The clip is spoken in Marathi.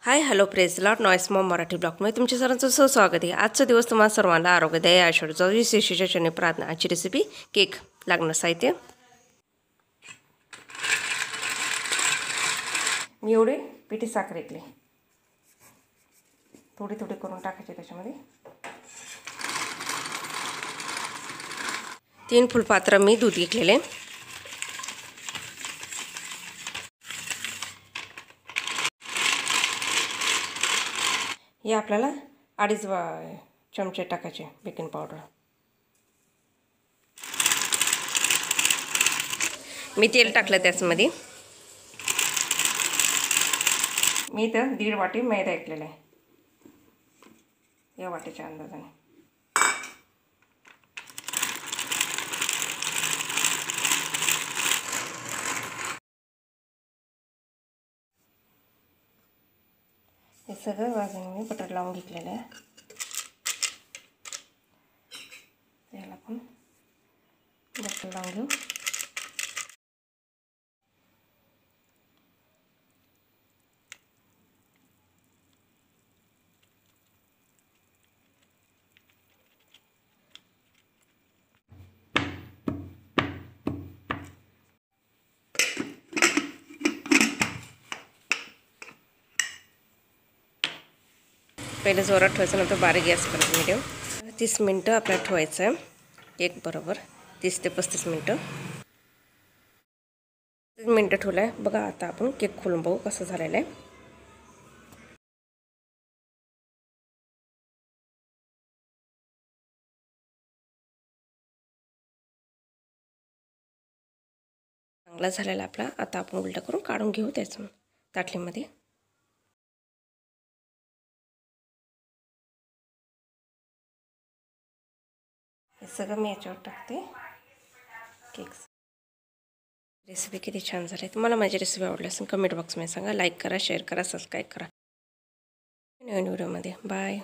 Hi hello praise lot noise Maugham Marathi ब्लॉगमध्ये तुमच्या सर्वांचं सुस्वागत आहे। आजचा दिवस तुम्हाला सर्वांना आरोग्यदायी आयुष्याचा विशेषच्या क्षणी प्रार्थना। आजची रेसिपी केक। लागणार साहित्य मी एवढे पिठी साखर घेतली, थोडी थोडी करून टाकायचे त्याच्यामध्ये। 3 फुलपात्र मी दूध घेतलेले, हे आपल्याला 2.5 चमचे टाकायचे बेकिंग पावडर। मी तेल टाकलं त्याच्यामध्ये। मी इथं 1.5 वाटी मैदा घेतलेला आहे, या वाटीच्या अंदाजाने। हे सगळं भाजून मी बटर लावून घेतलेलं आहे। त्याला पण बटर लावून घेऊ। पहिले जोरात ठेवायचं, नंतर बारीक गॅस करायचं मीडियम। 30 मिनटं आपल्याला ठेवायचं आहे, केक बरोबर 30 ते 35 मिनटं। 30 मिनटं ठेवलं आहे बघा। आता आपण केक खोलून बघू कसं झालेलं आहे। चांगला झालेला आपला। आता आपण उलटा करून काढून घेऊ त्याचं ताटलीमध्ये। हे सगळं मी याच्यावर टाकते केक। रेसिपी किती छान झाली। तुम्हाला माझी रेसिपी आवडली असेल कमेंट बॉक्समध्ये सांगा। लाईक करा, शेअर करा, सबस्क्राईब करा। नवीन व्हिडिओमध्ये बाय।